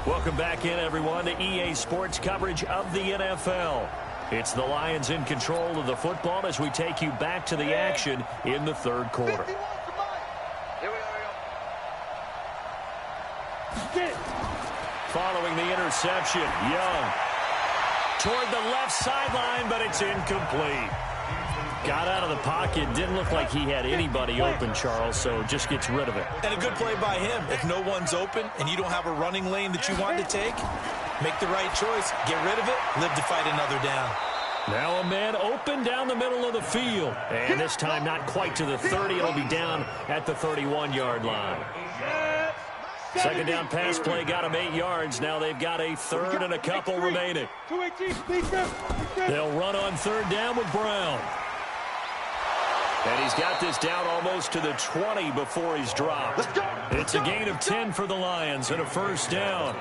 Welcome back in, everyone, to EA Sports coverage of the NFL. It's the Lions in control of the football as we take you back to the action in the third quarter. Following the interception, Young toward the left sideline, but it's incomplete. Got out of the pocket. Didn't look like he had anybody open, Charles, so just gets rid of it. And a good play by him. If no one's open and you don't have a running lane that you want to take, make the right choice. Get rid of it. Live to fight another down. Now a man open down the middle of the field. And this time not quite to the 30. It'll be down at the 31-yard line. Second down pass play got him 8 yards. Now they've got a third and a couple remaining. They'll run on third down with Brown. And he's got this down almost to the 20 before he's dropped. It's a gain of 10 for the Lions and a first down.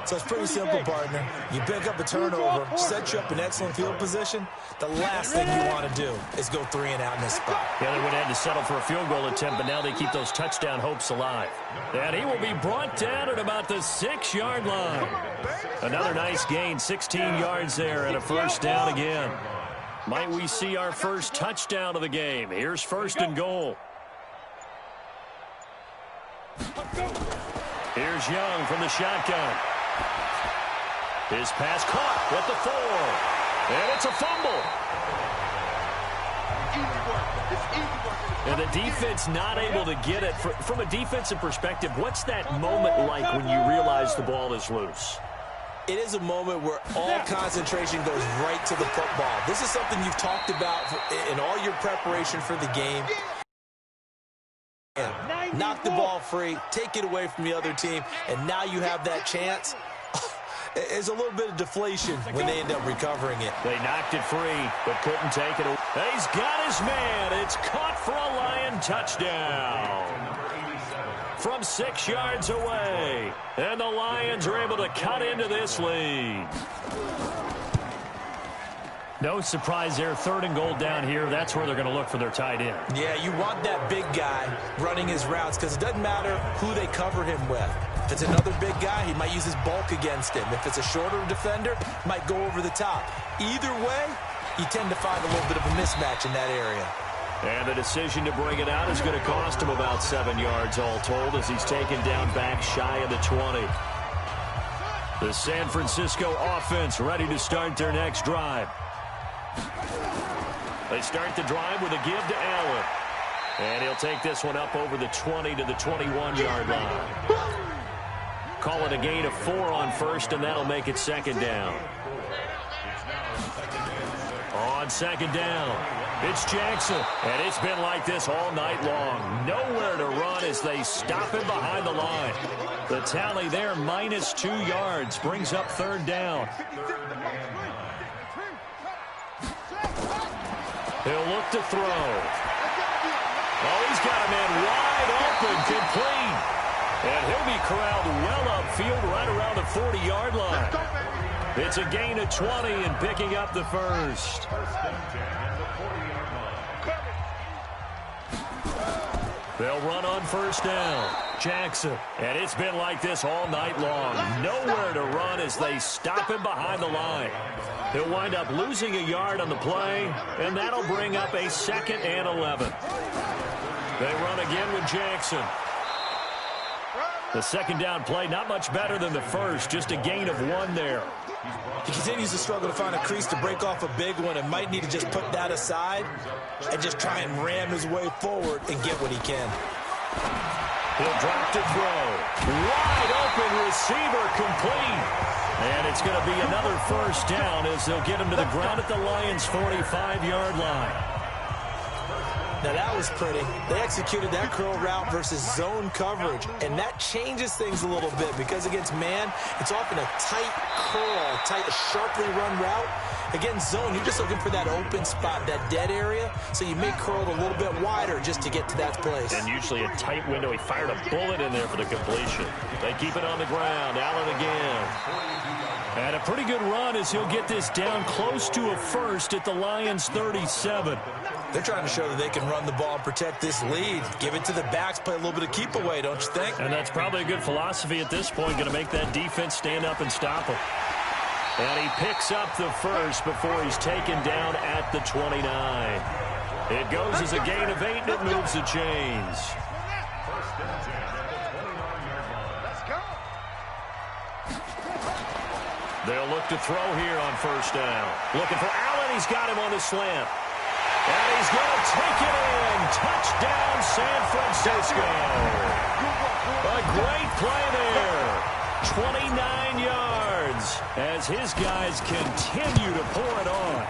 So it's pretty simple, partner. You pick up a turnover, set you up in excellent field position. The last thing you want to do is go 3 and out in this spot. Yeah, they would have had to settle for a field goal attempt, but now they keep those touchdown hopes alive. And he will be brought down at about the 6-yard line. Another nice gain, 16 yards there, and a first down again. Might we see our first touchdown of the game? Here's first and goal. Here's Young from the shotgun. His pass caught at the 4. And it's a fumble. And the defense not able to get it. From a defensive perspective, what's that moment like when you realize the ball is loose? It is a moment where all concentration goes right to the football. This is something you've talked about in all your preparation for the game. Knock the ball free, take it away from the other team, and now you have that chance. There's a little bit of deflation when they end up recovering it. They knocked it free, but couldn't take it away. He's got his man. It's caught for a Lion touchdown. From 6 yards away. And the Lions are able to cut into this lead. No surprise there. Third and goal down here. That's where they're going to look for their tight end. Yeah, you want that big guy running his routes because it doesn't matter who they cover him with. If it's another big guy, he might use his bulk against him. If it's a shorter defender, might go over the top. Either way, you tend to find a little bit of a mismatch in that area. And the decision to bring it out is going to cost him about 7 yards all told as he's taken down back shy of the 20. The San Francisco offense ready to start their next drive. They start the drive with a give to Allen. And he'll take this one up over the 20 to the 21-yard line. Call it a gain of 4 on first, and that'll make it second down. On second down, it's Jackson. And it's been like this all night long. Nowhere to run as they stop him behind the line. The tally there, minus 2 yards, brings up third down. He'll look to throw. Oh, he's got a man wide open, complete. And he'll be corralled well upfield right around the 40-yard line. It's a gain of 20 and picking up the first. They'll run on first down. Jackson. And it's been like this all night long. Nowhere to run as they stop him behind the line. He'll wind up losing a yard on the play, and that'll bring up a 2nd and 11. They run again with Jackson. The second down play, not much better than the first, just a gain of 1 there. He continues to struggle to find a crease to break off a big one and might need to just put that aside and just try and ram his way forward and get what he can. He'll drop to throw. Wide open receiver, complete. And it's going to be another first down as they'll get him to the ground at the Lions' 45-yard line. Now that was pretty. They executed that curl route versus zone coverage, and that changes things a little bit because against man, it's often a tight curl, sharply run route. Against zone, you're just looking for that open spot, that dead area, so you may curl it a little bit wider just to get to that place. And usually a tight window. He fired a bullet in there for the completion. They keep it on the ground. Allen again. And a pretty good run as he'll get this down close to a first at the Lions' 37. They're trying to show that they can run the ball and protect this lead. Give it to the backs, play a little bit of keep away, don't you think? And that's probably a good philosophy at this point, going to make that defense stand up and stop him. And he picks up the first before he's taken down at the 29. It goes as a gain of 8, and it moves the chains. They'll look to throw here on first down. Looking for Allen. He's got him on the slant. And he's going to take it in. Touchdown, San Francisco. A great play there. 29 yards as his guys continue to pour it on.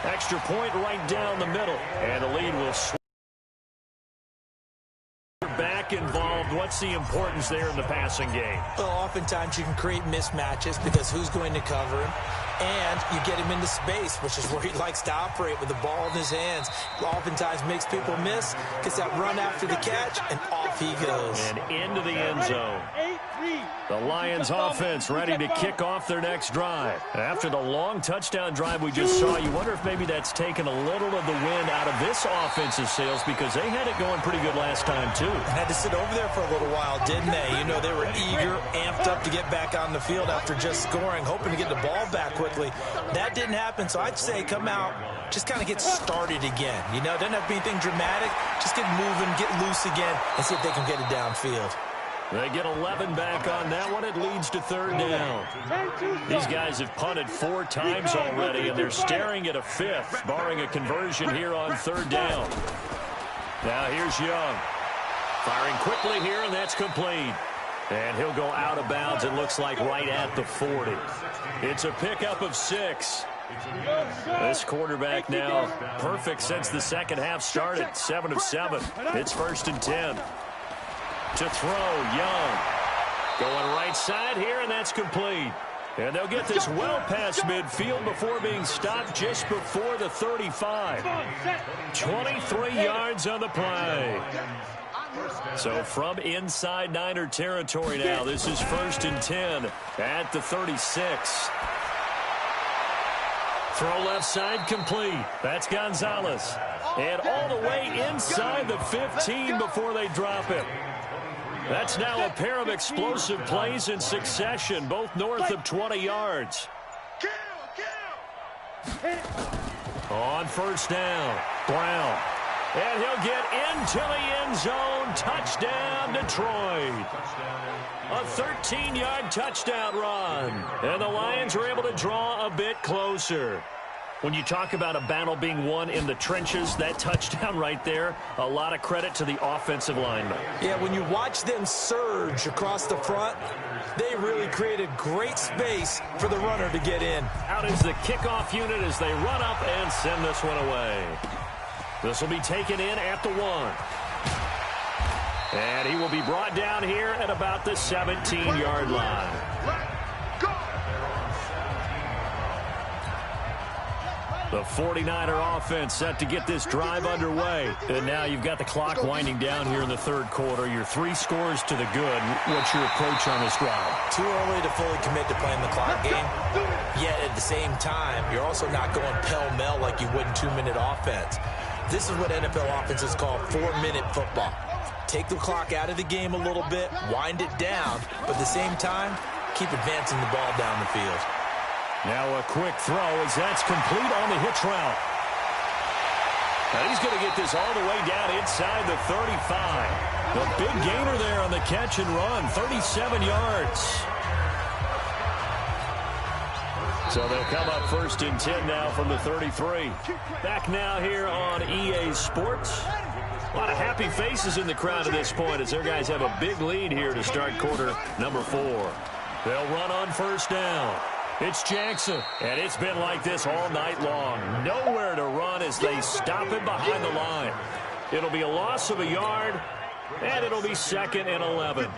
Extra point right down the middle. And the lead will swing. Back involved. What's the importance there in the passing game? Well, oftentimes you can create mismatches because who's going to cover him? And you get him into space, which is where he likes to operate with the ball in his hands. Oftentimes makes people miss, gets that run after the catch, and off he goes. And into the end zone. The Lions offense ready to kick off their next drive. After the long touchdown drive we just saw, you wonder if maybe that's taken a little of the wind out of this offense's sails because they had it going pretty good last time too. And had to sit over there for a little while, didn't they? You know, they were eager, amped up to get back on the field after just scoring, hoping to get the ball back quickly. That didn't happen, so I'd say come out, just kind of get started again. You know, it doesn't have to be anything dramatic. Just get moving, get loose again, and see if they can get it downfield. They get 11 back on that one. It leads to third down. These guys have punted 4 times already, and they're staring at a 5th, barring a conversion here on third down. Now here's Young. Firing quickly here, and that's complete. And he'll go out of bounds, it looks like, right at the 40. It's a pickup of 6. This quarterback now perfect since the second half started. 7 of 7. It's 1st and 10. To throw, Young. Going right side here, and that's complete. And they'll get this well past midfield before being stopped just before the 35. 23 yards on the play. So from inside Niner territory now, this is 1st and 10 at the 36. Throw left side complete. That's Gonzalez. And all the way inside the 15 before they drop it. That's now a pair of explosive plays in succession, both north of 20 yards. On first down, Brown. And he'll get into the end zone. Touchdown, Detroit. A 13-yard touchdown run. And the Lions are able to draw a bit closer. When you talk about a battle being won in the trenches, that touchdown right there, a lot of credit to the offensive linemen. Yeah, when you watch them surge across the front, they really created great space for the runner to get in. Out is the kickoff unit as they run up and send this one away. This will be taken in at the 1. And he will be brought down here at about the 17-yard line. The 49er offense set to get this drive underway. And now you've got the clock winding down here in the third quarter. You're 3 scores to the good. What's your approach on this drive? Too early to fully commit to playing the clock game. Yet at the same time, you're also not going pell-mell like you would in 2-minute offense. This is what NFL offenses call 4-minute football. Take the clock out of the game a little bit, wind it down, but at the same time, keep advancing the ball down the field. Now a quick throw as that's complete on the hitch route. And he's going to get this all the way down inside the 35. The big gainer there on the catch and run, 37 yards. So they'll come up 1st and 10 now from the 33. Back now here on EA Sports. A lot of happy faces in the crowd at this point as their guys have a big lead here to start quarter number 4. They'll run on first down. It's Jackson, and it's been like this all night long. Nowhere to run as they stop him behind the line. It'll be a loss of a yard, and it'll be 2nd and 11.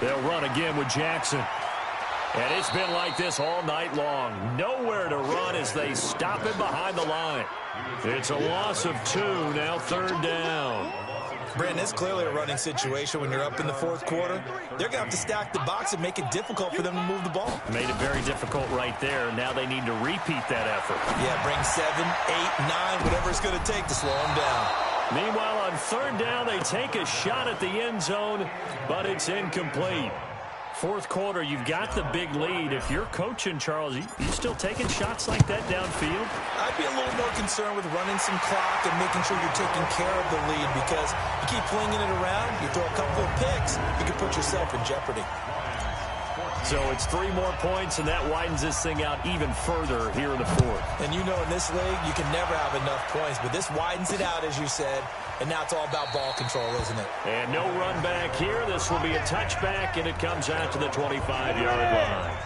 They'll run again with Jackson. And it's been like this all night long. Nowhere to run as they stop him behind the line. It's a loss of 2, now 3rd down. Brandon, it's clearly a running situation when you're up in the fourth quarter. They're going to have to stack the box and make it difficult for them to move the ball. Made it very difficult right there. Now they need to repeat that effort. Yeah, bring 7, 8, 9, whatever it's going to take to slow them down. Meanwhile, on third down, they take a shot at the end zone, but it's incomplete. Fourth quarter, you've got the big lead. If you're coaching, Charles, you still taking shots like that downfield? I'd be a little more concerned with running some clock and making sure you're taking care of the lead, because you keep flinging it around, you throw a couple of picks, you can put yourself in jeopardy. So it's 3 more points, and that widens this thing out even further here in the fourth. And you know in this league, you can never have enough points, but this widens it out, as you said, and now it's all about ball control, isn't it? And no run back here. This will be a touchback, and it comes out to the 25-yard line.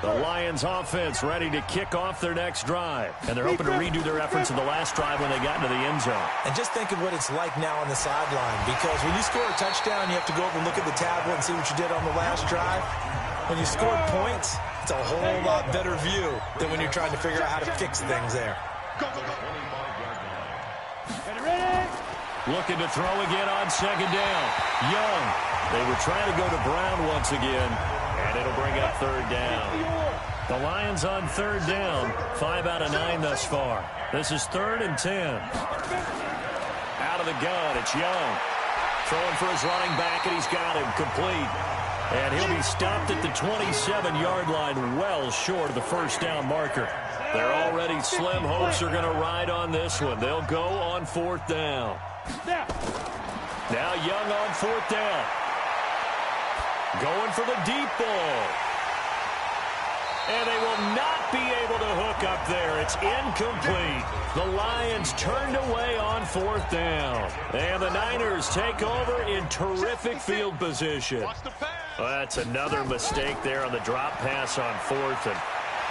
The Lions offense ready to kick off their next drive. And they're hoping to redo their efforts in the last drive when they got into the end zone. And just think of what it's like now on the sideline, because when you score a touchdown, you have to go over and look at the tablet and see what you did on the last drive. When you scored points, it's a whole lot better view than when you're trying to figure out how to fix things there. Looking to throw again on second down. Young. They were trying to go to Brown once again, and it'll bring up third down. The Lions on third down. 5 out of 9 thus far. This is 3rd and 10. Out of the gun, it's Young. Throwing for his running back, and he's got him complete. And he'll be stopped at the 27-yard line, well short of the first down marker. They're already slim hopes are going to ride on this one. They'll go on 4th down. Now Young on 4th down. Going for the deep ball. And they will not be able to hook up there. It's incomplete. The Lions turned away on 4th down. And the Niners take over in terrific field position. Well, that's another mistake there on the drop pass on 4th. And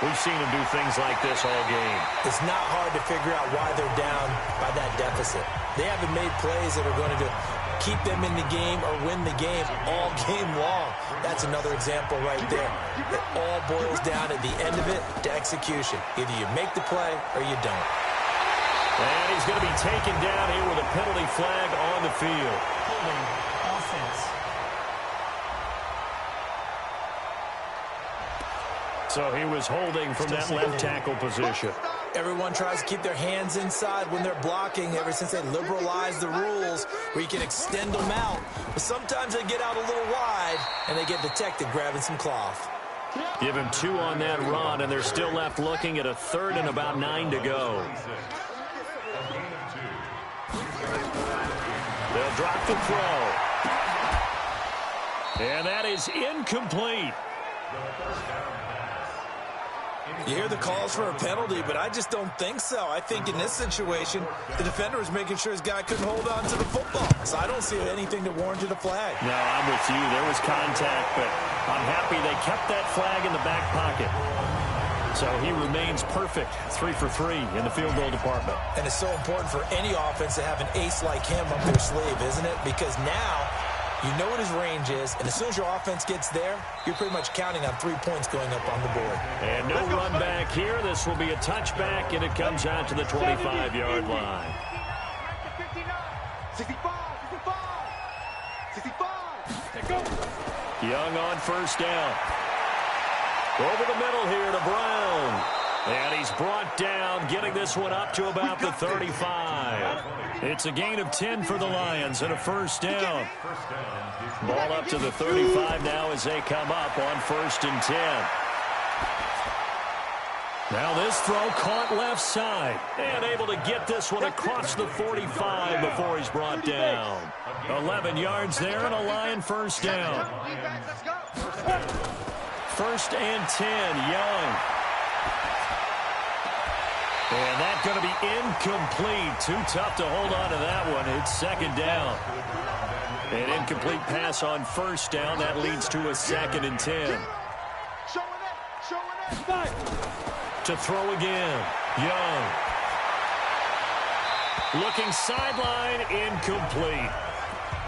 we've seen them do things like this all game. It's not hard to figure out why they're down by that deficit. They haven't made plays that are going to keep them in the game or win the game all game long. That's another example right there. It all boils down at the end of it to execution. Either you make the play or you don't. And he's going to be taken down here with a penalty flag on the field. Holding offense. So he was holding from that left tackle position. Everyone tries to keep their hands inside when they're blocking ever since they liberalized the rules where you can extend them out. But sometimes they get out a little wide and they get detected grabbing some cloth. Give him 2 on that run, and they're still left looking at a 3rd and about 9 to go. They'll drop the throw. And that is incomplete. You hear the calls for a penalty, but I just don't think so. I think in this situation, the defender was making sure his guy couldn't hold on to the football. So I don't see anything that warranted a flag. No, I'm with you. There was contact, but I'm happy they kept that flag in the back pocket. So he remains perfect, 3 for 3 in the field goal department. And it's so important for any offense to have an ace like him up their sleeve, isn't it? Because now you know what his range is, and as soon as your offense gets there, you're pretty much counting on 3 points going up on the board. And no run back here. This will be a touchback, and it comes out to the 25-yard line. 65. Young on first down. Over the middle here to Brown. And he's brought down, getting this one up to about the 35. It's a gain of 10 for the Lions and a first down. Ball up to the 35 now as they come up on 1st and 10. Now this throw caught left side. And able to get this one across the 45 before he's brought down. 11 yards there and a Lion first down. 1st and 10, Young. And that's going to be incomplete. Too tough to hold on to that one. It's 2nd down. An incomplete pass on 1st down. That leads to a 2nd and 10. To throw again. Young. Looking sideline, incomplete.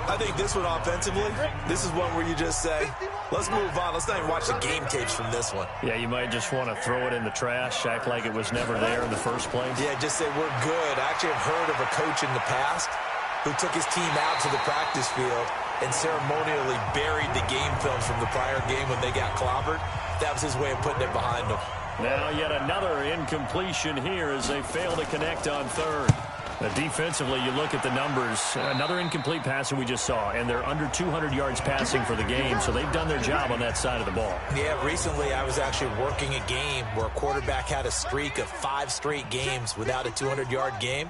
I think this one offensively, this is one where you just say, let's move on. Let's not even watch the game tapes from this one. Yeah, you might just want to throw it in the trash, act like it was never there in the first place. Yeah, just say we're good. I actually have heard of a coach in the past who took his team out to the practice field and ceremonially buried the game films from the prior game when they got clobbered. That was his way of putting it behind him. Now yet another incompletion here as they fail to connect on third. Defensively, you look at the numbers. Another incomplete passer we just saw, and they're under 200 yards passing for the game, so they've done their job on that side of the ball. Yeah, recently I was actually working a game where a quarterback had a streak of 5 straight games without a 200-yard game,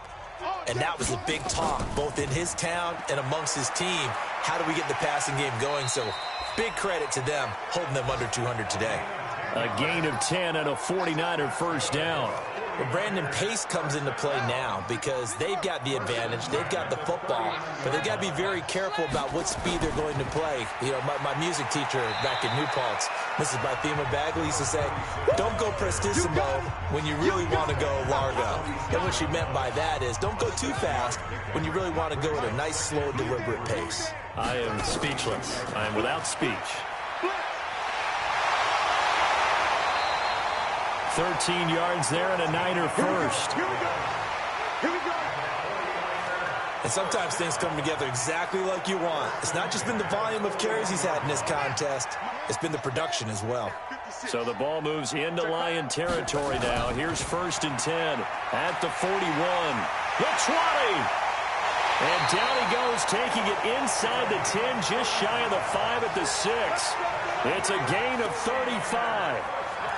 and that was a big talk, both in his town and amongst his team. How do we get the passing game going? So big credit to them, holding them under 200 today. A gain of 10 and a 49er first down. Well, Brandon, pace comes into play now because they've got the advantage. They've got the football, but they've got to be very careful about what speed they're going to play. You know, my music teacher back in New Paltz, Mrs. Bythema Bagley, used to say, don't go prestissimo when you really want to go largo. And what she meant by that is don't go too fast when you really want to go at a nice, slow, deliberate pace. I am speechless. I am without speech. 13 yards there and a Niner first. Here we go. And sometimes things come together exactly like you want. It's not just been the volume of carries he's had in this contest. It's been the production as well. So the ball moves into Lion territory now. Here's 1st and 10 at the 41. The 20. And down he goes, taking it inside the 10, just shy of the 5 at the 6. It's a gain of 35.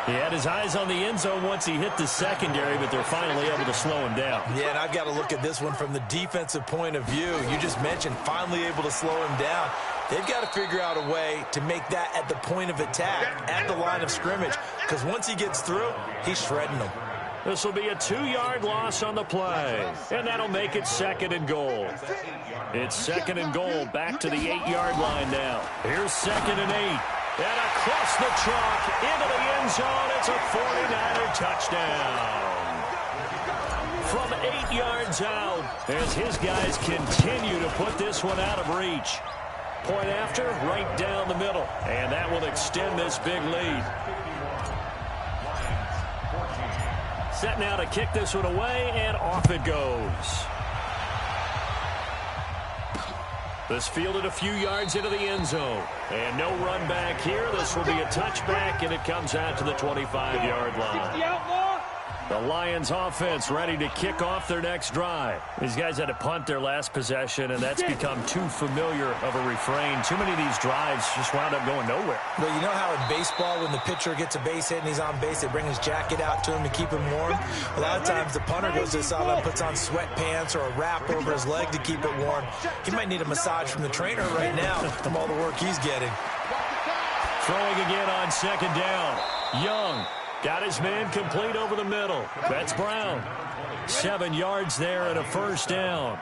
He had his eyes on the end zone once he hit the secondary, but they're finally able to slow him down. Yeah, and I've got to look at this one from the defensive point of view. You just mentioned finally able to slow him down. They've got to figure out a way to make that at the point of attack, at the line of scrimmage, because once he gets through, he's shredding them. This will be a 2-yard loss on the play, and that'll make it 2nd and goal. It's 2nd and goal, back to the 8-yard line now. Here's 2nd and 8. And across the chalk, into the end zone, it's a 49er touchdown. From 8 yards out, as his guys continue to put this one out of reach. Point after, right down the middle. And that will extend this big lead. Set now to kick this one away, and off it goes. This fielded a few yards into the end zone. And no run back here. This will be a touchback, and it comes out to the 25-yard line. The Lions offense ready to kick off their next drive. These guys had to punt their last possession, and that's become too familiar of a refrain. Too many of these drives just wound up going nowhere. Well, you know how in baseball when the pitcher gets a base hit and he's on base, they bring his jacket out to him to keep him warm? A lot of times the punter goes to the sideline, puts on sweatpants or a wrap over his leg to keep it warm. He might need a massage from the trainer right now from all the work he's getting. Throwing again on 2nd down. Young. Got his man complete over the middle. That's Brown. 7 yards there and a first down.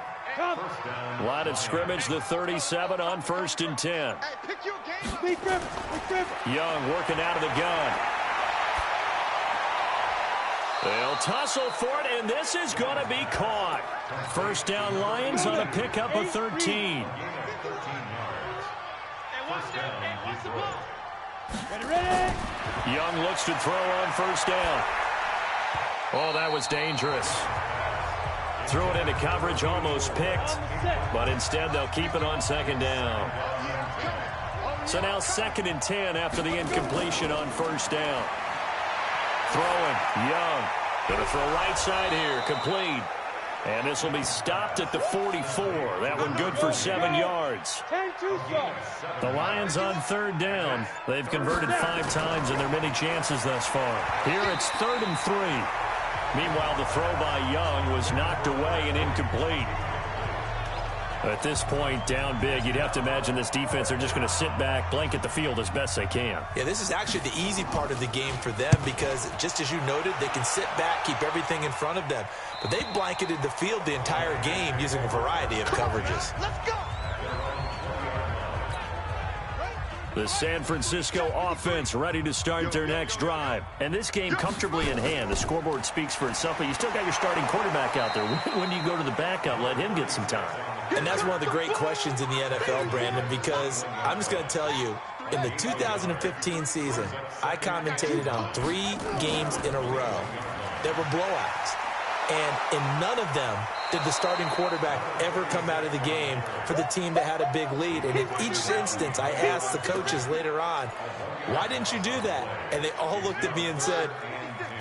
Line of scrimmage, the 37 on 1st and 10. Young working out of the gun. They'll tussle for it, and this is going to be caught. First down Lions on a pickup of 13. Ready? Young looks to throw on 1st down. Oh, that was dangerous. Threw it into coverage, almost picked, but instead they'll keep it on 2nd down. So now 2nd and 10 after the incompletion on 1st down. Throwing, Young. Gonna throw right side here, complete. And this will be stopped at the 44. That one good for 7 yards. The Lions on 3rd down. They've converted 5 times in their many chances thus far. Here it's 3rd and 3. Meanwhile, the throw by Young was knocked away and incomplete. At this point, down big, you'd have to imagine this defense are just going to sit back, blanket the field as best they can. Yeah, this is actually the easy part of the game for them because, just as you noted, they can sit back, keep everything in front of them. But they blanketed the field the entire game using a variety of coverages. Let's go. The San Francisco offense ready to start their next drive. And this game comfortably in hand. The scoreboard speaks for itself, but you still got your starting quarterback out there. When do you go to the backup? Let him get some time. And that's one of the great questions in the NFL, Brandon, because I'm just going to tell you, in the 2015 season, I commentated on 3 games in a row that were blowouts. And in none of them did the starting quarterback ever come out of the game for the team that had a big lead. And in each instance, I asked the coaches later on, why didn't you do that? And they all looked at me and said,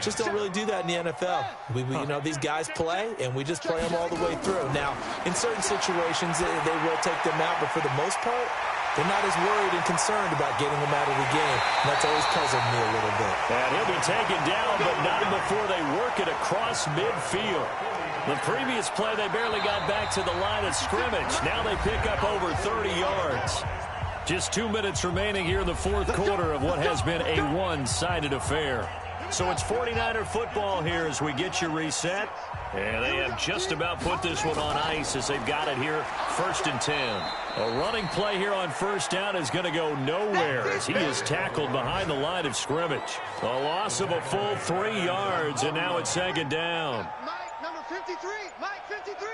just don't really do that in the NFL. You know, these guys play, and we just play them all the way through. Now, in certain situations, they will take them out, but for the most part, they're not as worried and concerned about getting them out of the game. And that's always puzzled me a little bit. And he'll be taken down, but not before they work it across midfield. The previous play, they barely got back to the line of scrimmage. Now they pick up over 30 yards. Just 2 minutes remaining here in the fourth quarter of what has been a one-sided affair. So it's 49er football here as we get you reset. And they have just about put this one on ice as they've got it here, 1st and 10. A running play here on first down is going to go nowhere as he is tackled behind the line of scrimmage. A loss of a full 3 yards, and now it's 2nd down. Mike, number 53. Mike, 53.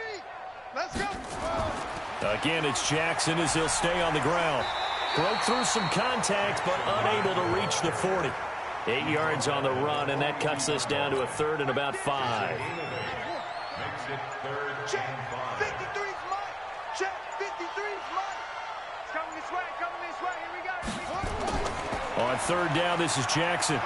Let's go. Again, it's Jackson as he'll stay on the ground. Broke through some contact, but unable to reach the 40. 8 yards on the run, and that cuts this down to a 3rd and about 5. Check. 53's Mike. Check. 53's Mike. It's coming this way. Coming this way. Here we go. On 3rd down, this is Jackson.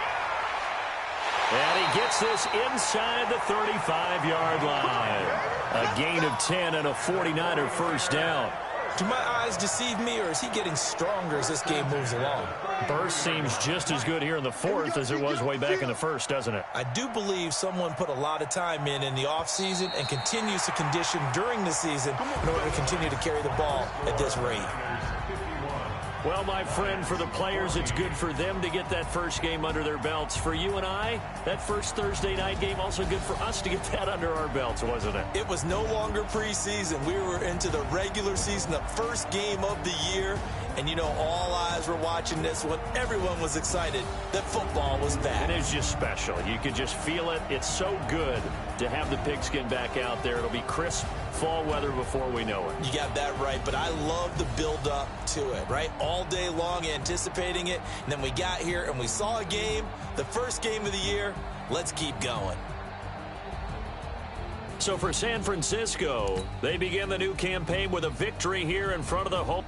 And he gets this inside the 35-yard line. A gain of 10 and a 49er first down. Do my eyes deceive me, or is he getting stronger as this game moves along? Burst seems just as good here in the 4th as it was way back in the 1st, doesn't it? I do believe someone put a lot of time in the offseason and continues to condition during the season in order to continue to carry the ball at this rate. Well, my friend, for the players, it's good for them to get that first game under their belts. For you and I, that first Thursday night game, also good for us to get that under our belts, wasn't it? It was no longer preseason. We were into the regular season, the first game of the year. And, you know, all eyes were watching this one. Everyone was excited that football was back. And it's just special. You could just feel it. It's so good to have the pigskin back out there. It'll be crisp fall weather before we know it. You got that right, but I love the build-up to it, right? All day long anticipating it, and then we got here and we saw a game, the first game of the year. Let's keep going. So for San Francisco, they begin the new campaign with a victory here in front of the home.